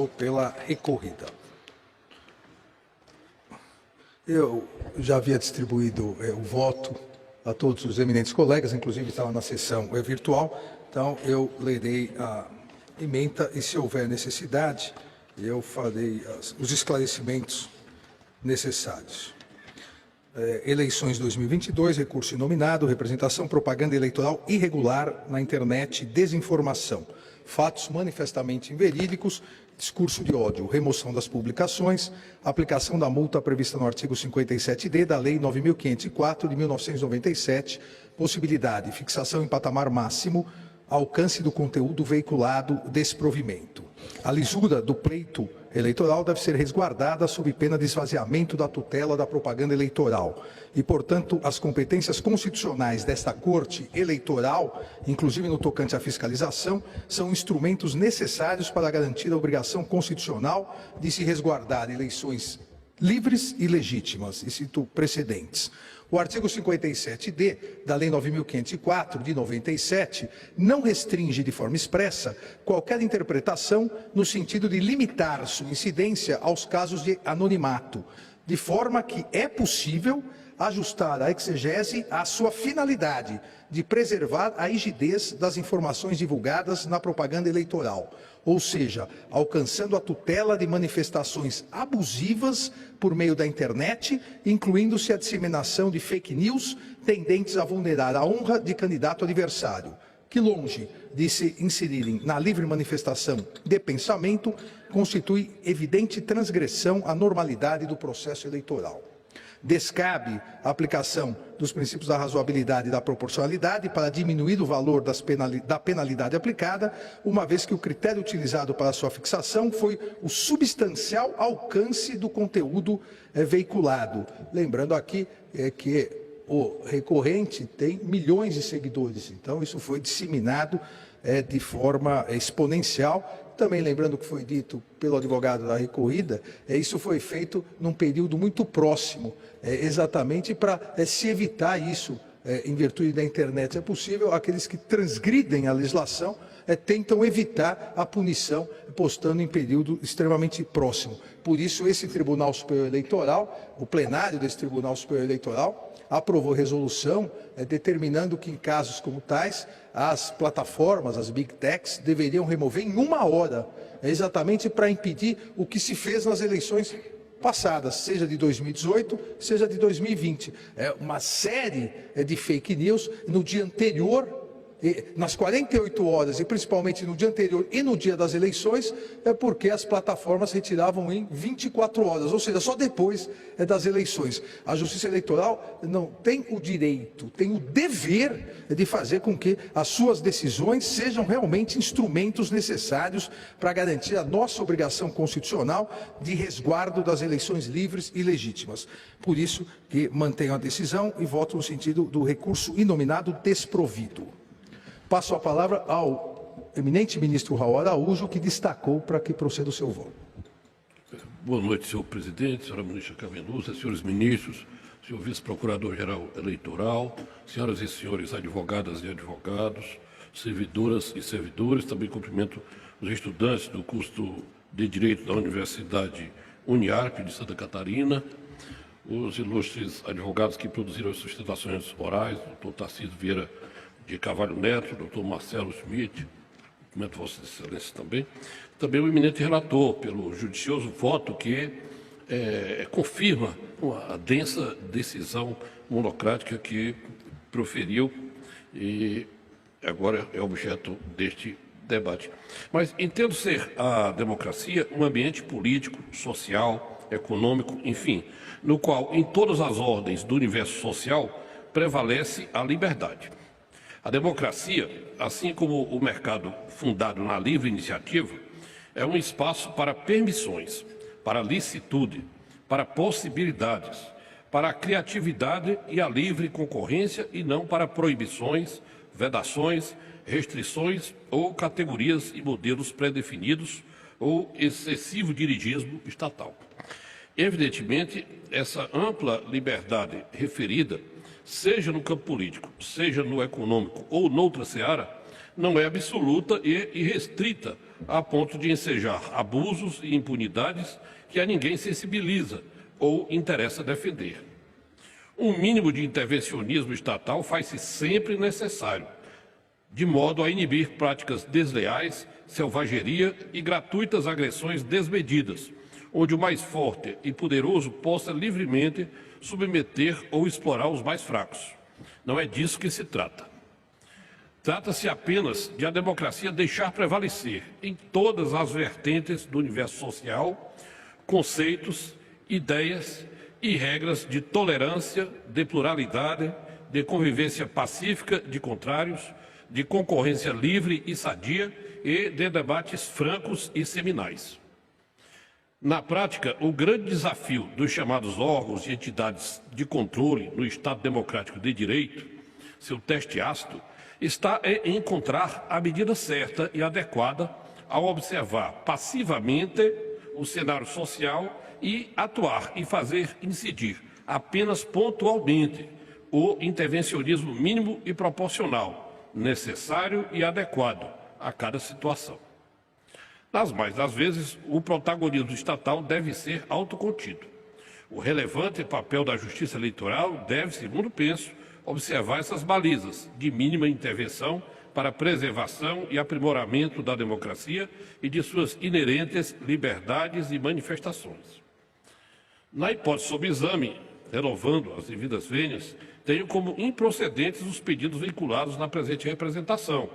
passou pela recorrida. Eu já havia distribuído o voto a todos os eminentes colegas, inclusive estava na sessão virtual, então eu lerei a ementa e, se houver necessidade, eu farei os esclarecimentos necessários. Eleições 2022, recurso inominado, representação, propaganda eleitoral irregular na internet, desinformação, fatos manifestamente inverídicos, discurso de ódio, remoção das publicações, aplicação da multa prevista no artigo 57D da Lei 9.504 de 1997, possibilidade, fixação em patamar máximo, alcance do conteúdo veiculado, desprovimento. A lisura do pleito eleitoral deve ser resguardada sob pena de esvaziamento da tutela da propaganda eleitoral e, portanto, as competências constitucionais desta Corte Eleitoral, inclusive no tocante à fiscalização, são instrumentos necessários para garantir a obrigação constitucional de se resguardar eleições livres e legítimas, e cito precedentes. O artigo 57D da Lei 9.504, de 97, não restringe de forma expressa qualquer interpretação no sentido de limitar sua incidência aos casos de anonimato, de forma que é possível ajustar a exegese à sua finalidade de preservar a rigidez das informações divulgadas na propaganda eleitoral, ou seja, alcançando a tutela de manifestações abusivas por meio da internet, incluindo-se a disseminação de fake news tendentes a vulnerar a honra de candidato adversário, que, longe de se inserirem na livre manifestação de pensamento, constitui evidente transgressão à normalidade do processo eleitoral. Descabe a aplicação dos princípios da razoabilidade e da proporcionalidade para diminuir o valor da penalidade aplicada, uma vez que o critério utilizado para sua fixação foi o substancial alcance do conteúdo veiculado. Lembrando aqui que o recorrente tem milhões de seguidores, então isso foi disseminado de forma exponencial. Também lembrando o que foi dito pelo advogado da recorrida, isso foi feito num período muito próximo, exatamente para se evitar isso, em virtude da internet. É possível, aqueles que transgridem a legislação tentam evitar a punição, postando em período extremamente próximo. Por isso, esse Tribunal Superior Eleitoral, o plenário desse Tribunal Superior Eleitoral, aprovou resolução determinando que, em casos como tais, as plataformas, as Big Techs, deveriam remover em 1 hora, exatamente para impedir o que se fez nas eleições passadas, seja de 2018, seja de 2020. Uma série de fake news no dia anterior, nas 48 horas, e principalmente no dia anterior e no dia das eleições, porque as plataformas retiravam em 24 horas, ou seja, só depois das eleições. A Justiça Eleitoral não tem o direito, tem o dever de fazer com que as suas decisões sejam realmente instrumentos necessários para garantir a nossa obrigação constitucional de resguardo das eleições livres e legítimas. Por isso que mantenho a decisão e voto no sentido do recurso inominado desprovido. Passo a palavra ao eminente ministro Raul Araújo, que destacou para que proceda o seu voto. Boa noite, senhor presidente, senhora ministra Carmenusa, senhores ministros, senhor vice-procurador-geral eleitoral, senhoras e senhores advogadas e advogados, servidoras e servidores. Também cumprimento os estudantes do curso de Direito da Universidade Uniarp de Santa Catarina, os ilustres advogados que produziram as sustentações orais, doutor Tarcísio Vieira de Carvalho Neto, doutor Marcelo Schmidt, cumprimento Vossa Excelência também o eminente relator, pelo judicioso voto que confirma a densa decisão monocrática que proferiu e agora é objeto deste debate. Mas entendo ser a democracia um ambiente político, social, econômico, enfim, no qual, em todas as ordens do universo social, prevalece a liberdade. A democracia, assim como o mercado fundado na livre iniciativa, é um espaço para permissões, para licitude, para possibilidades, para a criatividade e a livre concorrência e não para proibições, vedações, restrições ou categorias e modelos pré-definidos ou excessivo dirigismo estatal. Evidentemente, essa ampla liberdade referida, seja no campo político, seja no econômico ou noutra seara, não é absoluta e irrestrita a ponto de ensejar abusos e impunidades que a ninguém sensibiliza ou interessa defender. Um mínimo de intervencionismo estatal faz-se sempre necessário, de modo a inibir práticas desleais, selvageria e gratuitas agressões desmedidas, onde o mais forte e poderoso possa livremente submeter ou explorar os mais fracos. Não é disso que se trata. Trata-se apenas de a democracia deixar prevalecer em todas as vertentes do universo social conceitos, ideias e regras de tolerância, de pluralidade, de convivência pacífica de contrários, de concorrência livre e sadia e de debates francos e seminais. Na prática, o grande desafio dos chamados órgãos e entidades de controle no Estado Democrático de Direito, seu teste ácido, está em encontrar a medida certa e adequada ao observar passivamente o cenário social e atuar e fazer incidir apenas pontualmente o intervencionismo mínimo e proporcional, necessário e adequado a cada situação. Nas mais das vezes, o protagonismo estatal deve ser autocontido. O relevante papel da Justiça Eleitoral deve, segundo penso, observar essas balizas de mínima intervenção para a preservação e aprimoramento da democracia e de suas inerentes liberdades e manifestações. Na hipótese sob exame, renovando as devidas vênias, tenho como improcedentes os pedidos vinculados na presente representação.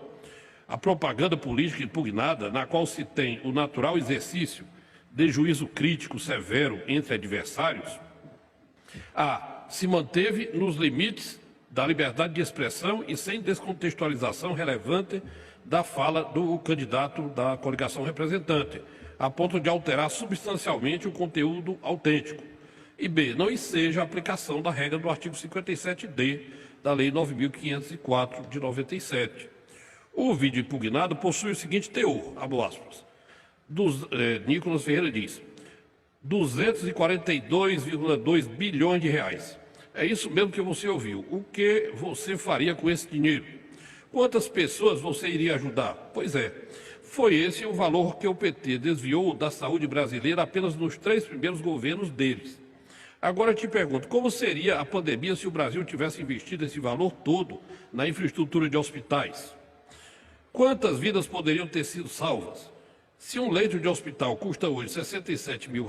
A propaganda política impugnada, na qual se tem o natural exercício de juízo crítico severo entre adversários, se manteve nos limites da liberdade de expressão e sem descontextualização relevante da fala do candidato da coligação representante, a ponto de alterar substancialmente o conteúdo autêntico. E B, não enseja a aplicação da regra do artigo 57D da Lei 9.504 de 97. O vídeo impugnado possui o seguinte teor, abro aspas, Nicolas Ferreira diz, 242,2 bilhões de reais. É isso mesmo que você ouviu. O que você faria com esse dinheiro? Quantas pessoas você iria ajudar? Pois é, foi esse o valor que o PT desviou da saúde brasileira apenas nos 3 primeiros governos deles. Agora eu te pergunto, como seria a pandemia se o Brasil tivesse investido esse valor todo na infraestrutura de hospitais? Quantas vidas poderiam ter sido salvas? Se um leito de hospital custa hoje R$67 mil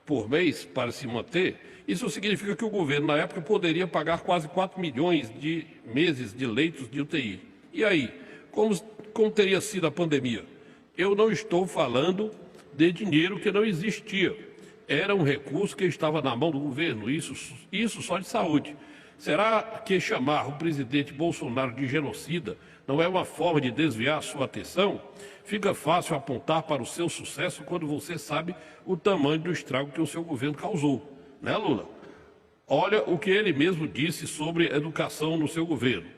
por mês para se manter, isso significa que o governo, na época, poderia pagar quase 4 milhões de meses de leitos de UTI. E aí, como teria sido a pandemia? Eu não estou falando de dinheiro que não existia. Era um recurso que estava na mão do governo, isso só de saúde. Será que chamar o presidente Bolsonaro de genocida não é uma forma de desviar a sua atenção? Fica fácil apontar para o seu sucesso quando você sabe o tamanho do estrago que o seu governo causou. Né, Lula? Olha o que ele mesmo disse sobre educação no seu governo.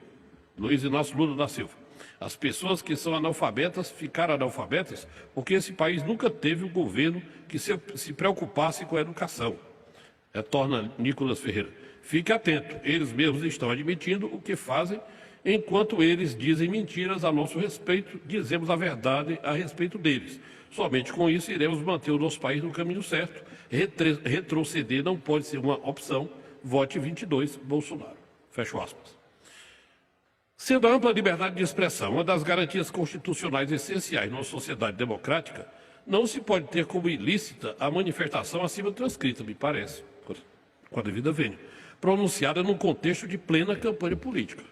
Luiz Inácio Lula da Silva. As pessoas que são analfabetas ficaram analfabetas porque esse país nunca teve um governo que se preocupasse com a educação. Retorna Nicolas Ferreira. Fique atento, eles mesmos estão admitindo o que fazem, enquanto eles dizem mentiras a nosso respeito, dizemos a verdade a respeito deles. Somente com isso iremos manter o nosso país no caminho certo. Retroceder não pode ser uma opção. Vote 22, Bolsonaro. Fecho aspas. Sendo a ampla liberdade de expressão uma das garantias constitucionais essenciais numa sociedade democrática, não se pode ter como ilícita a manifestação acima transcrita, me parece, com a devida vênia, pronunciada num contexto de plena campanha política.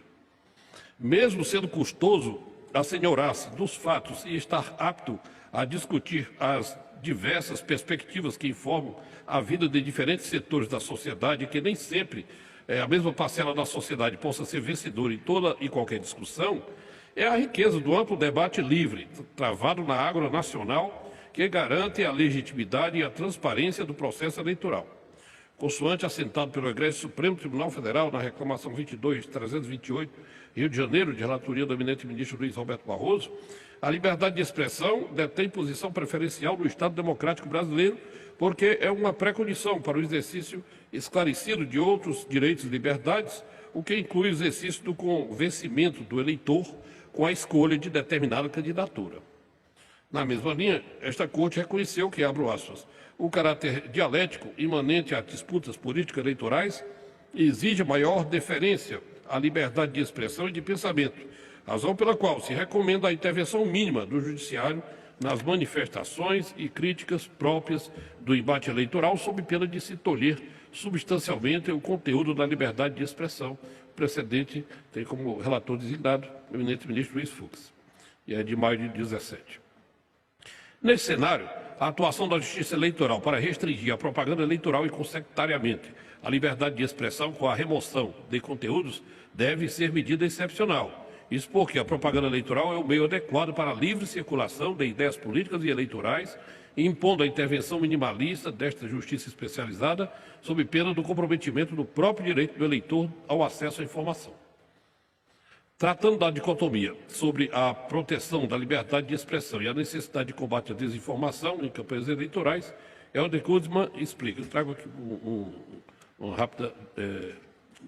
Mesmo sendo custoso assenhorar-se dos fatos e estar apto a discutir as diversas perspectivas que informam a vida de diferentes setores da sociedade, que nem sempre a mesma parcela da sociedade possa ser vencedora em toda e qualquer discussão, é a riqueza do amplo debate livre, travado na ágora nacional, que garante a legitimidade e a transparência do processo eleitoral. Consoante assentado pelo Egresso Supremo Tribunal Federal na reclamação 22.328, Rio de Janeiro, de relatoria do eminente ministro Luiz Roberto Barroso, a liberdade de expressão detém posição preferencial no Estado Democrático Brasileiro, porque é uma pré-condição para o exercício esclarecido de outros direitos e liberdades, o que inclui o exercício do convencimento do eleitor com a escolha de determinada candidatura. Na mesma linha, esta Corte reconheceu que, abro aspas, o caráter dialético imanente a disputas políticas eleitorais exige maior deferência à liberdade de expressão e de pensamento, razão pela qual se recomenda a intervenção mínima do Judiciário nas manifestações e críticas próprias do embate eleitoral, sob pena de se tolher substancialmente o conteúdo da liberdade de expressão. O precedente tem como relator designado o eminente ministro Luiz Fux, e é de maio de 2017. Nesse cenário, a atuação da Justiça Eleitoral para restringir a propaganda eleitoral e, consequentariamente, a liberdade de expressão com a remoção de conteúdos deve ser medida excepcional. Isso porque a propaganda eleitoral é o meio adequado para a livre circulação de ideias políticas e eleitorais, impondo a intervenção minimalista desta justiça especializada, sob pena do comprometimento do próprio direito do eleitor ao acesso à informação. Tratando da dicotomia sobre a proteção da liberdade de expressão e a necessidade de combate à desinformação em campanhas eleitorais, Helder Kuzman explica. Eu trago aqui uma rápida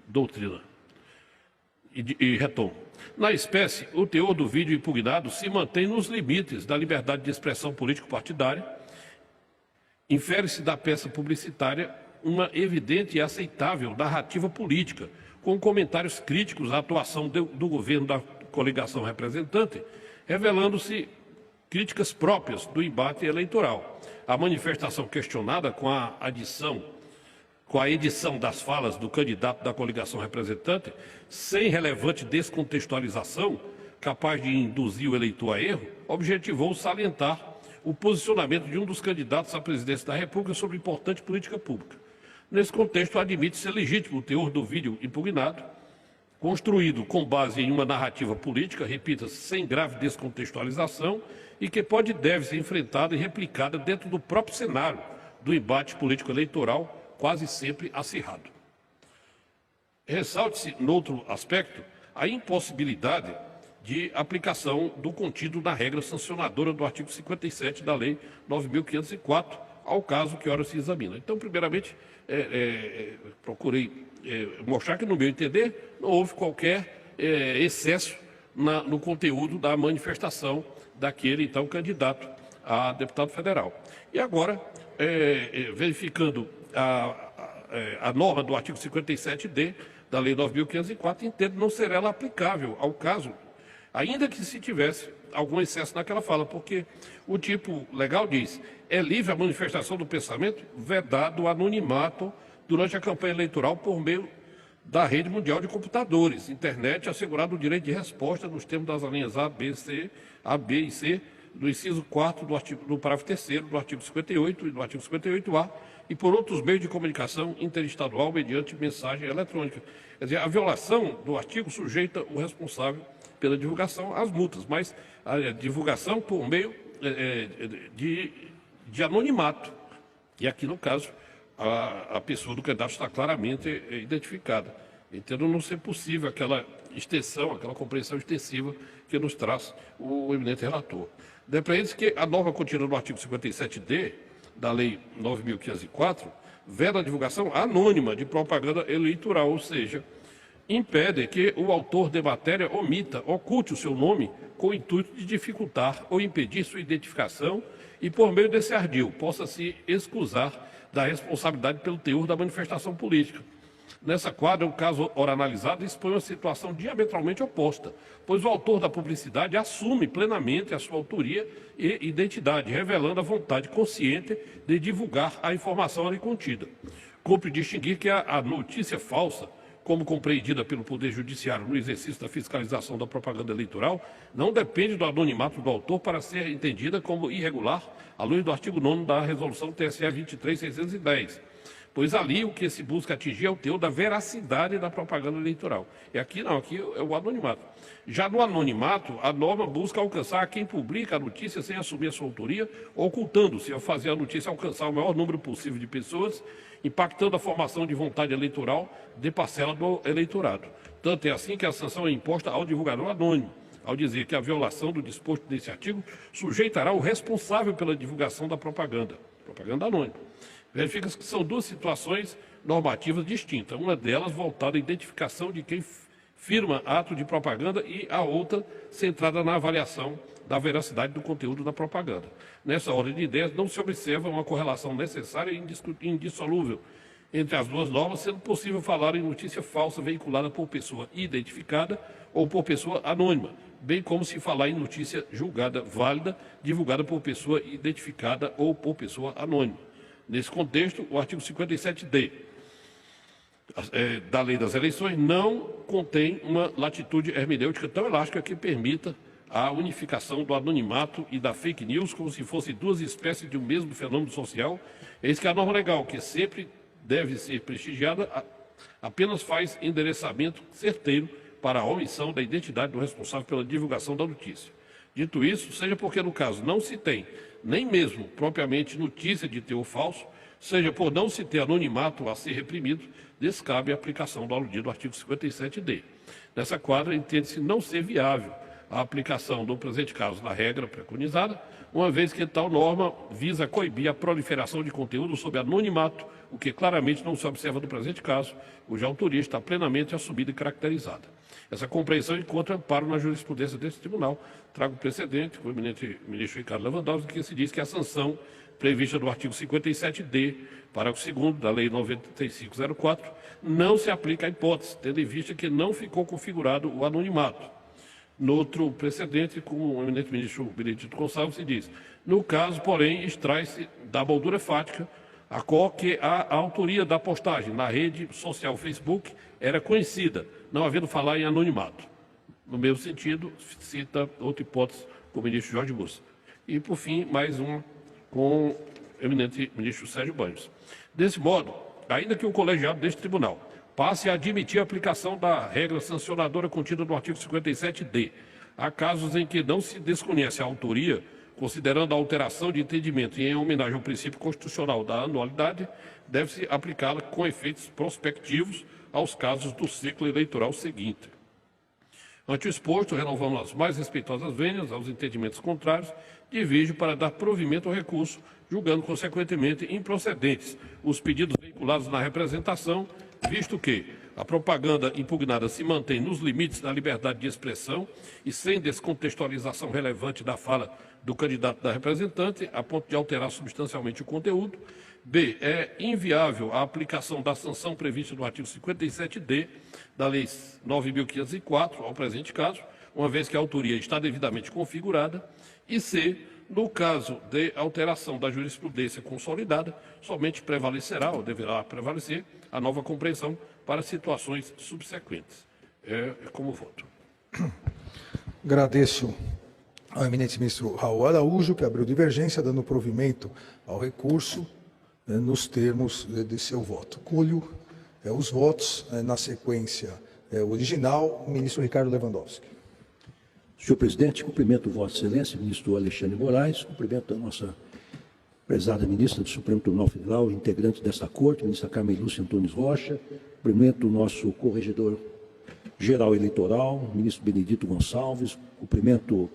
doutrina e retomo. Na espécie, o teor do vídeo impugnado se mantém nos limites da liberdade de expressão político-partidária. Infere-se da peça publicitária uma evidente e aceitável narrativa política, com comentários críticos à atuação do governo da coligação representante, revelando-se críticas próprias do embate eleitoral. A manifestação questionada com a edição das falas do candidato da coligação representante, sem relevante descontextualização, capaz de induzir o eleitor a erro, objetivou salientar o posicionamento de um dos candidatos à presidência da República sobre importante política pública. Nesse contexto, admite-se legítimo o teor do vídeo impugnado, construído com base em uma narrativa política, repita-se, sem grave descontextualização, e que pode e deve ser enfrentada e replicada dentro do próprio cenário do embate político-eleitoral, quase sempre acirrado. Ressalte-se, noutro aspecto, a impossibilidade de aplicação do contido na regra sancionadora do artigo 57 da Lei 9.504, ao caso que ora se examina. Então, primeiramente, procurei mostrar que, no meu entender, não houve qualquer excesso no conteúdo da manifestação daquele, então, candidato a deputado federal. E agora, verificando a norma do artigo 57D da Lei 9.504, entendo não ser ela aplicável ao caso, ainda que se tivesse algum excesso naquela fala, porque o tipo legal diz: é livre a manifestação do pensamento, vedado o anonimato durante a campanha eleitoral por meio da rede mundial de computadores, internet, assegurado o direito de resposta nos termos das alíneas A, B e C, do inciso 4º do parágrafo 3º do artigo 58 e do artigo 58A, e por outros meios de comunicação interestadual mediante mensagem eletrônica. Quer dizer, a violação do artigo sujeita o responsável pela divulgação às multas, mas a divulgação por meio de anonimato. E aqui, no caso, a pessoa do candidato está claramente identificada. Entendo não ser possível aquela extensão, aquela compreensão extensiva que nos traz o eminente relator. Depreende-se que a norma contida no artigo 57D da Lei 9.504 veda a divulgação anônima de propaganda eleitoral, ou seja, impede que o autor de matéria oculte o seu nome com o intuito de dificultar ou impedir sua identificação e, por meio desse ardil, possa se excusar da responsabilidade pelo teor da manifestação política. Nessa quadra, o caso ora analisado expõe uma situação diametralmente oposta, pois o autor da publicidade assume plenamente a sua autoria e identidade, revelando a vontade consciente de divulgar a informação ali contida. Cumpre distinguir que a notícia falsa, como compreendida pelo Poder Judiciário no exercício da fiscalização da propaganda eleitoral, não depende do anonimato do autor para ser entendida como irregular, à luz do artigo 9º da Resolução TSE 23.610. Pois ali o que se busca atingir é o teor da veracidade da propaganda eleitoral. E aqui não, aqui é o anonimato. Já no anonimato, a norma busca alcançar quem publica a notícia sem assumir a sua autoria, ocultando-se ao fazer a notícia alcançar o maior número possível de pessoas, impactando a formação de vontade eleitoral de parcela do eleitorado. Tanto é assim que a sanção é imposta ao divulgador anônimo, ao dizer que a violação do disposto desse artigo sujeitará o responsável pela divulgação da propaganda anônima. Verifica-se que são duas situações normativas distintas, uma delas voltada à identificação de quem firma ato de propaganda e a outra centrada na avaliação da veracidade do conteúdo da propaganda. Nessa ordem de ideias, não se observa uma correlação necessária e indissolúvel entre as duas normas, sendo possível falar em notícia falsa veiculada por pessoa identificada ou por pessoa anônima, bem como se falar em notícia julgada válida, divulgada por pessoa identificada ou por pessoa anônima. Nesse contexto, o artigo 57D da Lei das Eleições não contém uma latitude hermenêutica tão elástica que permita a unificação do anonimato e da fake news como se fossem duas espécies de um mesmo fenômeno social. Eis que a norma legal, que sempre deve ser prestigiada, apenas faz endereçamento certeiro para a omissão da identidade do responsável pela divulgação da notícia. Dito isso, seja porque no caso não se tem nem mesmo propriamente notícia de teor falso, seja por não se ter anonimato a ser reprimido, descabe a aplicação do aludido artigo 57D. Nessa quadra, entende-se não ser viável a aplicação do presente caso da regra preconizada, uma vez que tal norma visa coibir a proliferação de conteúdo sob anonimato, o que claramente não se observa no presente caso, cuja autoria está plenamente assumida e caracterizada. Essa compreensão encontra amparo na jurisprudência desse tribunal. Trago precedente com o eminente ministro Ricardo Lewandowski, que se diz que a sanção prevista no artigo 57D, parágrafo 2º da Lei 9504, não se aplica à hipótese, tendo em vista que não ficou configurado o anonimato. No outro precedente, com o eminente ministro Benedito Gonçalves, se diz: no caso, porém, extrai-se da moldura fática a qual que a autoria da postagem na rede social Facebook era conhecida, não havendo falar em anonimato. No mesmo sentido, cita outra hipótese com o ministro Jorge Mussa. E, por fim, mais uma com o eminente ministro Sérgio Banhos. Desse modo, ainda que o colegiado deste tribunal passe a admitir a aplicação da regra sancionadora contida no artigo 57D, há casos em que não se desconhece a autoria, considerando a alteração de entendimento e em homenagem ao princípio constitucional da anualidade, deve-se aplicá-la com efeitos prospectivos aos casos do ciclo eleitoral seguinte. Ante o exposto, renovamos as mais respeitosas vênias aos entendimentos contrários, divirjo para dar provimento ao recurso, julgando consequentemente improcedentes os pedidos vinculados na representação, visto que a propaganda impugnada se mantém nos limites da liberdade de expressão e sem descontextualização relevante da fala do candidato da representante, a ponto de alterar substancialmente o conteúdo. B. É inviável a aplicação da sanção prevista no artigo 57D da Lei 9.504 ao presente caso, uma vez que a autoria está devidamente configurada. E C. No caso de alteração da jurisprudência consolidada, somente prevalecerá ou deverá prevalecer a nova compreensão para situações subsequentes. É como voto. Agradeço ao eminente ministro Raul Araújo, que abriu divergência, dando provimento ao recurso nos termos de seu voto. Colho os votos na sequência original, o ministro Ricardo Lewandowski. Senhor presidente, cumprimento Vossa Excelência, ministro Alexandre Moraes, cumprimento a nossa prezada ministra do Supremo Tribunal Federal, integrante desta corte, ministra Carmen Lúcia Antunes Rocha, cumprimento o nosso corregedor-geral eleitoral, ministro Benedito Gonçalves, cumprimento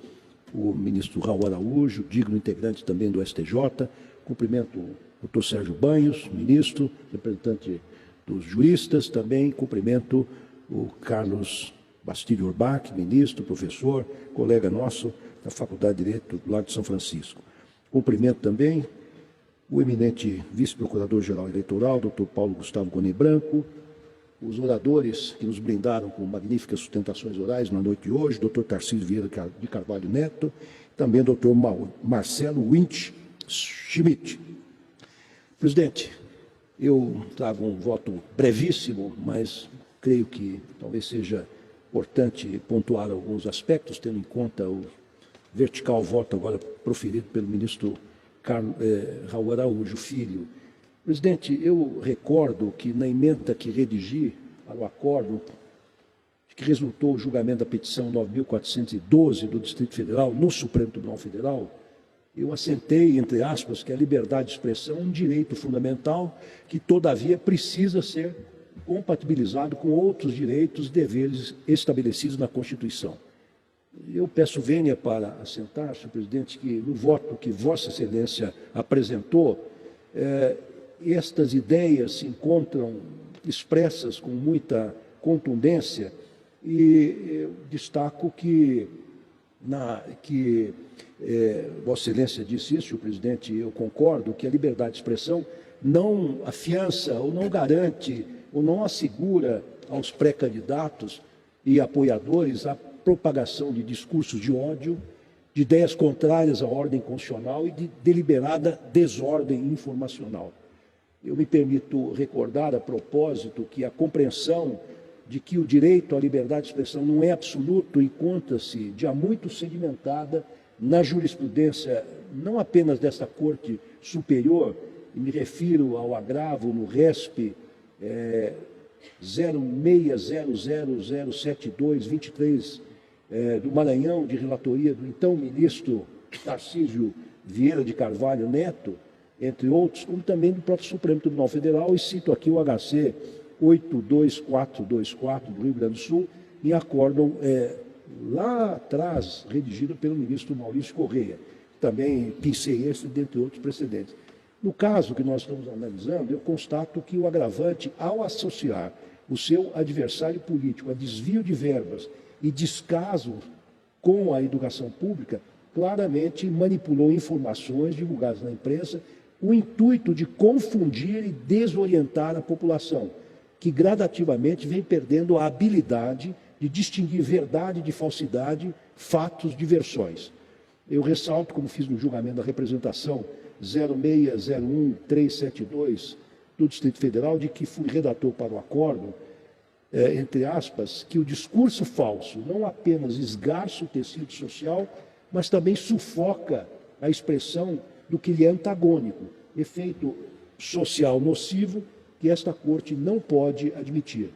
o ministro Raul Araújo, digno integrante também do STJ, cumprimento o doutor Sérgio Banhos, ministro, representante dos juristas, também cumprimento o Carlos Bastílio Urbach, ministro, professor, colega nosso da Faculdade de Direito do Largo de São Francisco. Cumprimento também o eminente vice-procurador-geral eleitoral, doutor Paulo Gustavo Goni Branco, os oradores que nos brindaram com magníficas sustentações orais na noite de hoje, doutor Tarcísio Vieira de Carvalho Neto, também doutor Marcelo Winch Schmidt. Presidente, eu trago um voto brevíssimo, mas creio que talvez seja importante pontuar alguns aspectos, tendo em conta o vertical voto agora proferido pelo ministro Raul Araújo Filho. Presidente, eu recordo que na ementa que redigi para o acordo que resultou o julgamento da petição 9.412 do Distrito Federal no Supremo Tribunal Federal, eu assentei, entre aspas, que a liberdade de expressão é um direito fundamental que, todavia, precisa ser compatibilizado com outros direitos e deveres estabelecidos na Constituição. Eu peço vênia para assentar, senhor presidente, que no voto que Vossa Excelência apresentou, estas ideias se encontram expressas com muita contundência e eu destaco que Vossa Excelência disse isso, senhor presidente, eu concordo, que a liberdade de expressão não afiança ou não garante ou não assegura aos pré-candidatos e apoiadores a propagação de discursos de ódio, de ideias contrárias à ordem constitucional e de deliberada desordem informacional. Eu me permito recordar, a propósito, que a compreensão de que o direito à liberdade de expressão não é absoluto encontra-se já muito sedimentada na jurisprudência, não apenas desta Corte Superior, e me refiro ao agravo no RESP 0600007223 do Maranhão, de relatoria do então ministro Tarcísio Vieira de Carvalho Neto, entre outros, como também do próprio Supremo Tribunal Federal, e cito aqui o HC 82424 do Rio Grande do Sul, em acórdão lá atrás, redigido pelo ministro Maurício Correia. Também pensei esse, dentre outros precedentes. No caso que nós estamos analisando, eu constato que o agravante, ao associar o seu adversário político a desvio de verbas e descaso com a educação pública, claramente manipulou informações divulgadas na imprensa com o intuito de confundir e desorientar a população, que gradativamente vem perdendo a habilidade de distinguir verdade de falsidade, fatos de versões. Eu ressalto, como fiz no julgamento da representação 0601372 do Distrito Federal, de que fui redator para o acórdão, entre aspas, que o discurso falso não apenas esgarça o tecido social, mas também sufoca a expressão do que lhe é antagônico, efeito social nocivo que esta Corte não pode admitir.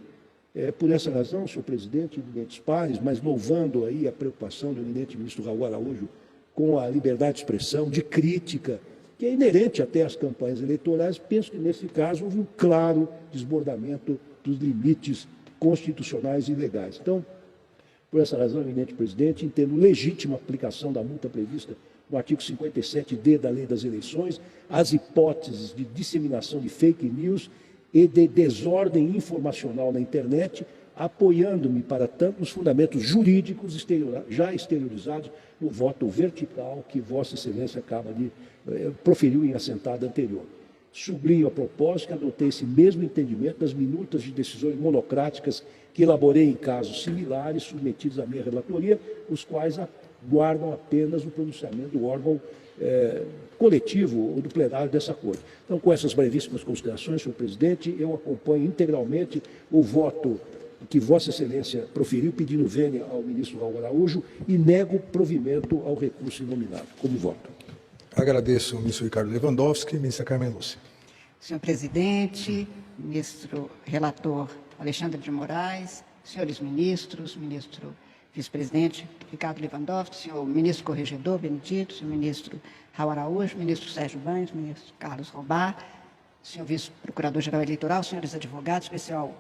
Por essa razão, senhor presidente, eminentes pares, mas louvando aí a preocupação do eminente ministro Raul Araújo com a liberdade de expressão, de crítica, que é inerente até às campanhas eleitorais, penso que nesse caso houve um claro desbordamento dos limites constitucionais e legais. Então, por essa razão, eminente presidente, entendo legítima a aplicação da multa prevista no artigo 57D da Lei das Eleições, as hipóteses de disseminação de fake news e de desordem informacional na internet, apoiando-me para tanto nos fundamentos jurídicos já exteriorizados no voto vertical que Vossa Excelência acaba de proferiu em assentada anterior. Sublinho a propósito que adotei esse mesmo entendimento das minutas de decisões monocráticas que elaborei em casos similares submetidos à minha relatoria, os quais guardam apenas o pronunciamento do órgão coletivo ou do plenário dessa Corte. Então, com essas brevíssimas considerações, senhor presidente, eu acompanho integralmente o voto que Vossa Excelência proferiu, pedindo vênia ao ministro Raul Araújo, e nego provimento ao recurso inominado. Como voto. Agradeço ao ministro Ricardo Lewandowski. Ministra Carmen Lúcia. Senhor presidente, ministro relator Alexandre de Moraes, senhores ministros, ministro vice-presidente Ricardo Lewandowski, senhor ministro corregedor Benedito, senhor ministro Raul Araújo, ministro Sérgio Banhos, ministro Carlos Robá, senhor vice-procurador-geral eleitoral, senhores advogados, especial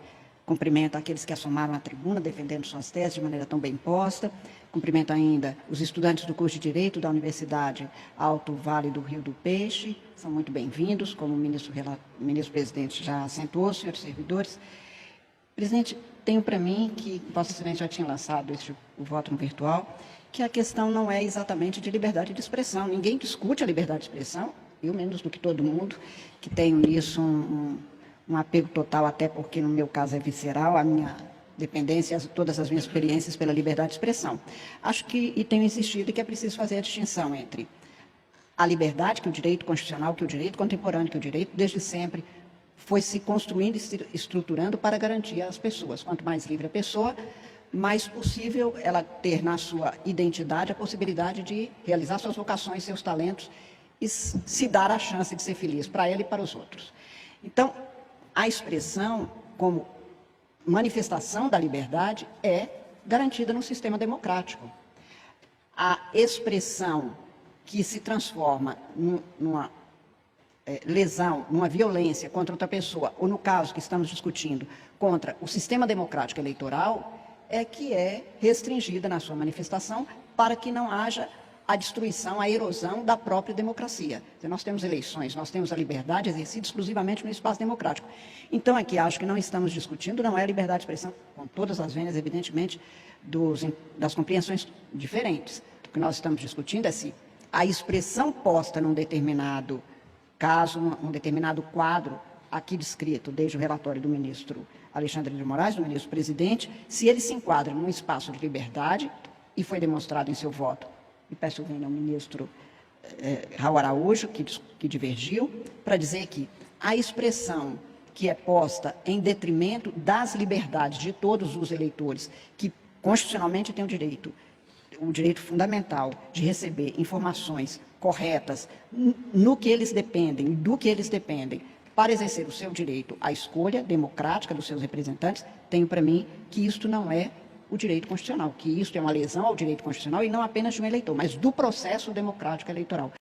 cumprimento àqueles que assomaram à tribuna, defendendo suas teses de maneira tão bem posta. Cumprimento ainda os estudantes do curso de Direito da Universidade Alto Vale do Rio do Peixe. São muito bem-vindos, como o ministro-presidente já acentuou, senhores servidores. Presidente, tenho para mim que Vossa Excelência já tinha lançado o voto no virtual, que a questão não é exatamente de liberdade de expressão. Ninguém discute a liberdade de expressão, eu menos do que todo mundo, que tenho nisso um apego total, até porque no meu caso é visceral, a minha dependência, todas as minhas experiências pela liberdade de expressão. Acho que, e tenho insistido, que é preciso fazer a distinção entre a liberdade, que o direito constitucional, que o direito contemporâneo, que o direito desde sempre foi se construindo e se estruturando para garantir às pessoas. Quanto mais livre a pessoa, mais possível ela ter na sua identidade a possibilidade de realizar suas vocações, seus talentos e se dar a chance de ser feliz para ela e para os outros. Então, a expressão como manifestação da liberdade é garantida no sistema democrático. A expressão que se transforma numa lesão, numa violência contra outra pessoa, ou no caso que estamos discutindo, contra o sistema democrático eleitoral, é que é restringida na sua manifestação para que não haja a destruição, a erosão da própria democracia. Nós temos eleições, nós temos a liberdade exercida exclusivamente no espaço democrático. Então, aqui acho que não estamos discutindo, não é a liberdade de expressão, com todas as vênias, evidentemente, das compreensões diferentes. O que nós estamos discutindo é se a expressão posta num determinado caso, um determinado quadro, aqui descrito desde o relatório do ministro Alexandre de Moraes, do ministro presidente, se ele se enquadra num espaço de liberdade, e foi demonstrado em seu voto, e peço vênia ao ministro Raul Araújo, que divergiu, para dizer que a expressão que é posta em detrimento das liberdades de todos os eleitores, que constitucionalmente têm o direito fundamental de receber informações corretas no que eles dependem, do que eles dependem, para exercer o seu direito à escolha democrática dos seus representantes, tenho para mim que isto não é o direito constitucional, que isto é uma lesão ao direito constitucional e não apenas de um eleitor, mas do processo democrático eleitoral.